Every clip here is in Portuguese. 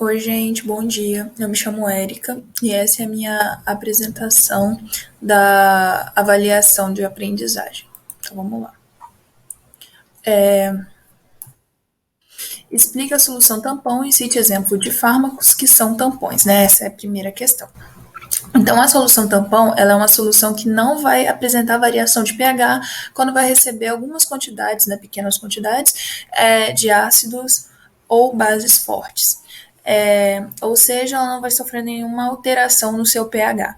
Oi, gente, bom dia. Eu me chamo Érica e essa é a minha apresentação da avaliação de aprendizagem. Então, vamos lá. Explique a solução tampão e cite exemplo de fármacos que são tampões, né? Essa é a primeira questão. Então, a solução tampão, ela é uma solução que não vai apresentar variação de pH quando vai receber algumas quantidades, né, pequenas quantidades, de ácidos ou bases fortes. Ou seja, ela não vai sofrer nenhuma alteração no seu pH.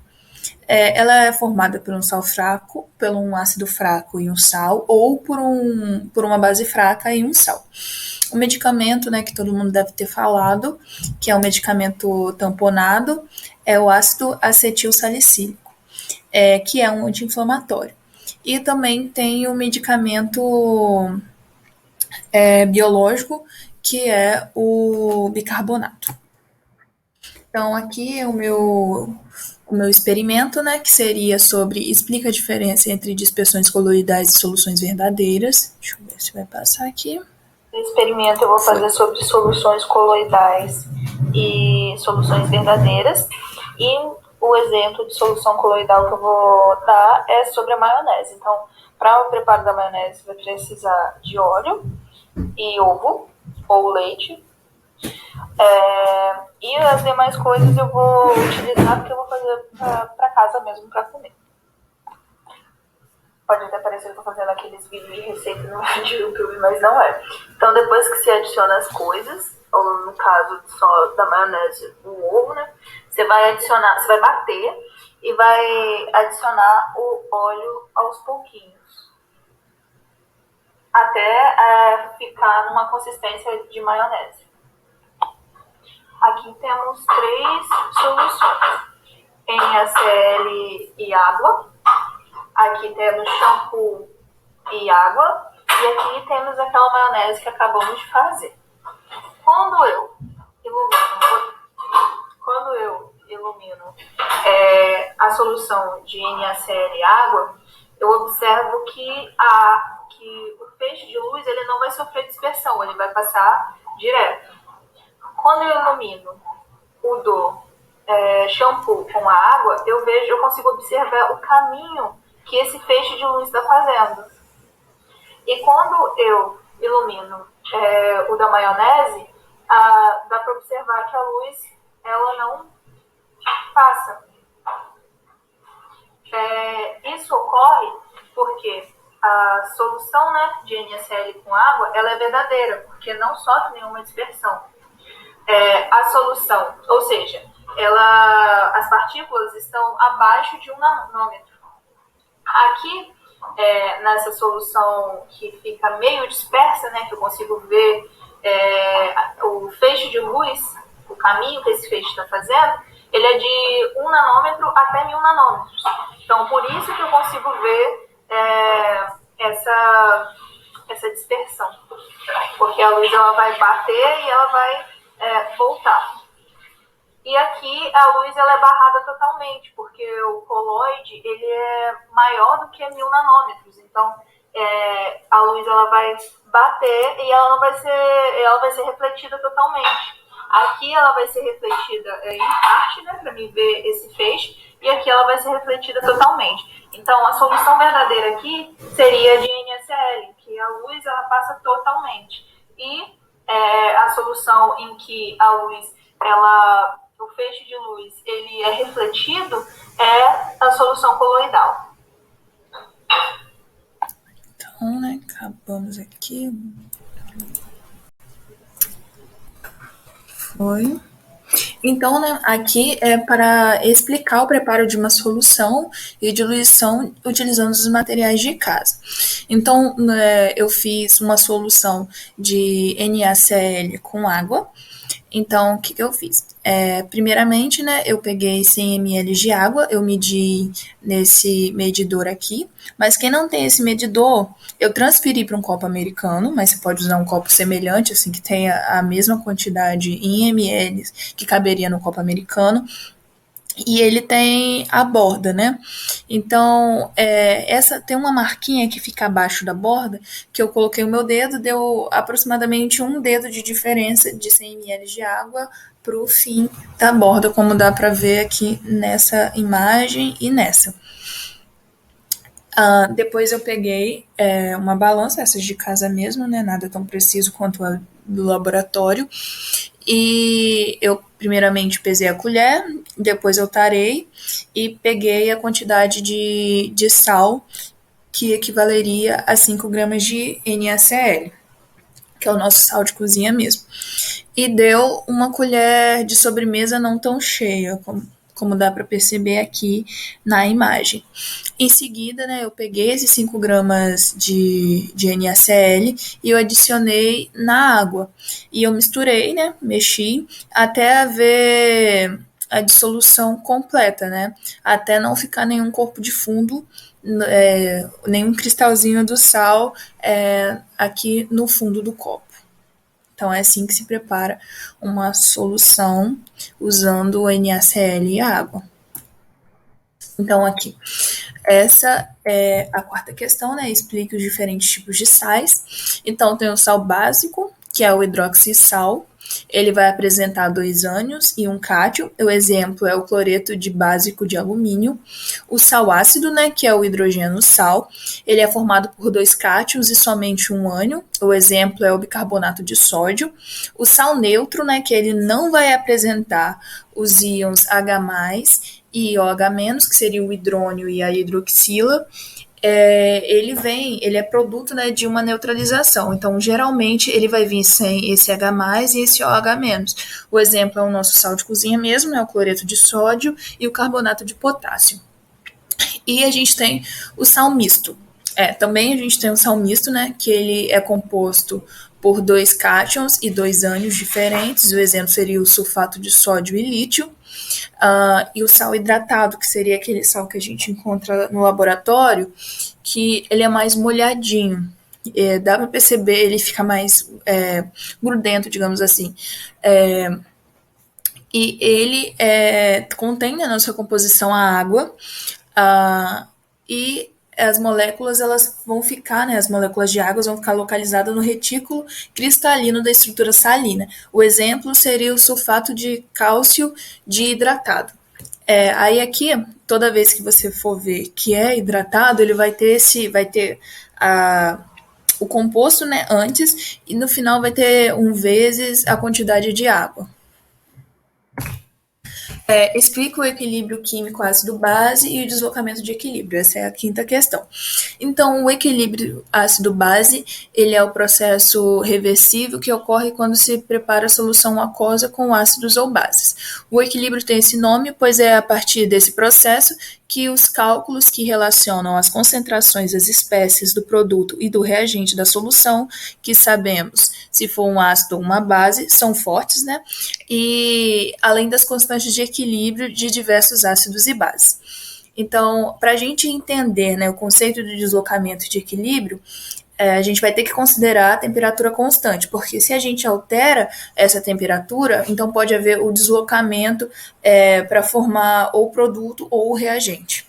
Ela é formada por um sal fraco, por um ácido fraco e um sal, ou por uma base fraca e um sal. O medicamento, né, que todo mundo deve ter falado, que é um medicamento tamponado, é o ácido acetil salicílico, que é um anti-inflamatório. E também tem o medicamento biológico, que é o bicarbonato. Então, aqui é o meu experimento, né, que seria sobre explica a diferença entre dispersões coloidais e soluções verdadeiras. Deixa eu ver se vai passar aqui. No experimento eu vou fazer sobre soluções coloidais e soluções verdadeiras. E o exemplo de solução coloidal que eu vou dar é sobre a maionese. Então, para o preparo da maionese, vai precisar de óleo e ovo ou leite. E as demais coisas eu vou utilizar porque eu vou fazer para casa mesmo, para comer. Pode até parecer que eu tô fazendo aqueles vídeos de receita no YouTube, mas não é. Então, depois que você adiciona as coisas, ou no caso só da maionese, o ovo, né? Você vai adicionar, você vai bater e vai adicionar o óleo aos pouquinhos. Até ficar numa consistência de maionese. Aqui temos 3 soluções. NaCl e água. Aqui temos shampoo e água. E aqui temos aquela maionese que acabamos de fazer. Quando eu ilumino a solução de NaCl e água, eu observo que o feixe de luz ele não vai sofrer dispersão, ele vai passar direto. Quando eu ilumino o do shampoo com a água, eu consigo observar o caminho que esse feixe de luz está fazendo. E quando eu ilumino o da maionese, dá para observar que a luz ela não passa. Isso ocorre porque a solução, né, de NaCl com água ela é verdadeira, porque não sofre nenhuma dispersão. A solução, ou seja, as partículas estão abaixo de 1 nanômetro. Aqui, nessa solução que fica meio dispersa, né, que eu consigo ver o feixe de luz, o caminho que esse feixe está fazendo, ele é de 1 nanômetro até 1000 nanômetros. Então, por isso que eu consigo ver essa dispersão. Porque a luz ela vai bater e ela vai voltar. E aqui a luz ela é barrada totalmente, porque o coloide ele é maior do que 1000 nanômetros. Então, a luz ela vai bater e ela vai ser refletida totalmente. Aqui ela vai ser refletida em parte, né, para mim ver esse feixe, e aqui ela vai ser refletida totalmente. Então, a solução verdadeira aqui seria de NaCl, que a luz ela passa totalmente. E a solução em que a luz, o feixe de luz, ele é refletido é a solução coloidal. Então, né, acabamos aqui. Foi. Então, né, aqui é para explicar o preparo de uma solução e diluição utilizando os materiais de casa. Então, eu fiz uma solução de NaCl com água. Então, o que eu fiz? Primeiramente, né, eu peguei 100 ml de água, eu medi nesse medidor aqui, mas quem não tem esse medidor, eu transferi para um copo americano, mas você pode usar um copo semelhante, assim, que tenha a mesma quantidade em ml que caberia no copo americano. e ele tem a borda, né? Então, essa tem uma marquinha que fica abaixo da borda, que eu coloquei o meu dedo, deu aproximadamente um dedo de diferença de 100 ml de água para o fim da borda, como dá para ver aqui nessa imagem e nessa. Depois eu peguei uma balança, essas de casa mesmo, né? Nada tão preciso quanto a do laboratório. E eu primeiramente pesei a colher, depois eu tarei e peguei a quantidade de sal que equivaleria a 5 gramas de NaCl, que é o nosso sal de cozinha mesmo. E deu uma colher de sobremesa não tão cheia, como dá para perceber aqui na imagem. Em seguida, né, eu peguei esses 5 gramas de NaCl e eu adicionei na água. E eu misturei, né, mexi, até haver a dissolução completa, né, até não ficar nenhum corpo de fundo, nenhum cristalzinho do sal aqui no fundo do copo. Então é assim que se prepara uma solução usando o NaCl e a água. Então aqui, essa é a quarta questão, né? Explique os diferentes tipos de sais. Então tem o sal básico, que é o hidroxissal. Ele vai apresentar 2 ânions e um cátion. O exemplo é o cloreto de básico de alumínio. O sal ácido, né, que é o hidrogênio sal. Ele é formado por 2 cátions e somente um ânion. O exemplo é o bicarbonato de sódio. O sal neutro, né, que ele não vai apresentar os íons H+, e OH-, que seria o hidrônio e a hidroxila. Ele é produto, né, de uma neutralização. Então, geralmente, ele vai vir sem esse H+, e esse OH-. O exemplo é o nosso sal de cozinha mesmo, né, o cloreto de sódio e o carbonato de potássio. E a gente tem o sal misto. Também a gente tem o sal misto, né, que ele é composto por 2 cátions e 2 ânions diferentes. O exemplo seria o sulfato de sódio e lítio. E o sal hidratado, que seria aquele sal que a gente encontra no laboratório, que ele é mais molhadinho. Dá para perceber, ele fica mais grudento, digamos assim. E ele contém na sua composição a água, e as moléculas elas vão ficar, né, as moléculas de água vão ficar localizadas no retículo cristalino da estrutura salina. O exemplo seria o sulfato de cálcio hidratado. Aí aqui, toda vez que você for ver que é hidratado, ele vai ter o composto, né, antes, e no final vai ter vezes a quantidade de água. Explica o equilíbrio químico ácido-base e o deslocamento de equilíbrio. Essa é a quinta questão. Então, o equilíbrio ácido-base, ele é o processo reversível que ocorre quando se prepara a solução aquosa com ácidos ou bases. O equilíbrio tem esse nome, pois é a partir desse processo que os cálculos que relacionam as concentrações das espécies do produto e do reagente da solução, que sabemos se for um ácido ou uma base, são fortes, né? E além das constantes de equilíbrio de diversos ácidos e bases. Então, para a gente entender, né, o conceito de deslocamento de equilíbrio, a gente vai ter que considerar a temperatura constante, porque se a gente altera essa temperatura, então pode haver o deslocamento para formar ou o produto ou o reagente.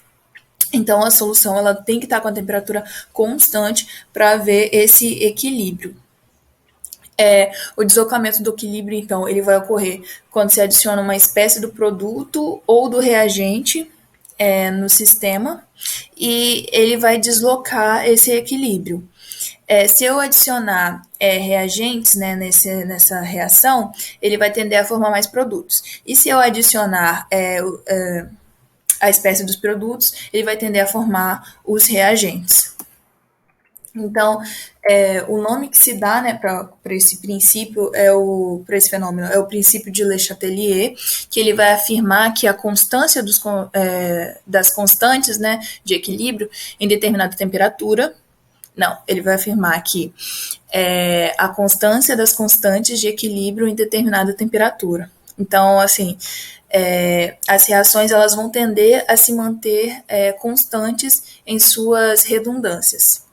Então, a solução ela tem que estar com a temperatura constante para haver esse equilíbrio. O deslocamento do equilíbrio, então, ele vai ocorrer quando se adiciona uma espécie do produto ou do reagente no sistema, e ele vai deslocar esse equilíbrio. Se eu adicionar reagentes, né, nessa reação, ele vai tender a formar mais produtos. E se eu adicionar a espécie dos produtos, ele vai tender a formar os reagentes. Então, o nome que se dá, né, para esse princípio, para esse fenômeno, é o princípio de Le Chatelier, que ele vai afirmar que a constância das constantes, né, de equilíbrio em determinada temperatura. Não, ele vai afirmar que a constância das constantes de equilíbrio em determinada temperatura. Então, assim, as reações elas vão tender a se manter constantes em suas redundâncias.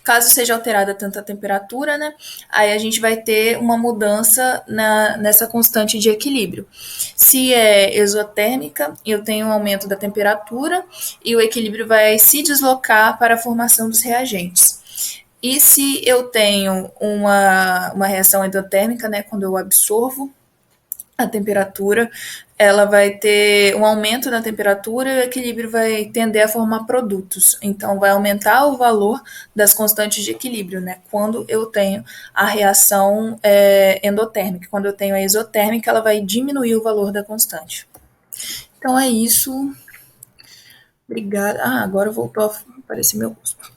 Caso seja alterada tanto a temperatura, né, aí a gente vai ter uma mudança nessa constante de equilíbrio. Se é exotérmica, eu tenho um aumento da temperatura e o equilíbrio vai se deslocar para a formação dos reagentes. E se eu tenho uma reação endotérmica, né, quando eu absorvo a temperatura, ela vai ter um aumento na temperatura e o equilíbrio vai tender a formar produtos. Então, vai aumentar o valor das constantes de equilíbrio, né? Quando eu tenho a reação endotérmica. Quando eu tenho a exotérmica, ela vai diminuir o valor da constante. Então, é isso. Obrigada. Ah, agora voltou a aparecer meu rosto.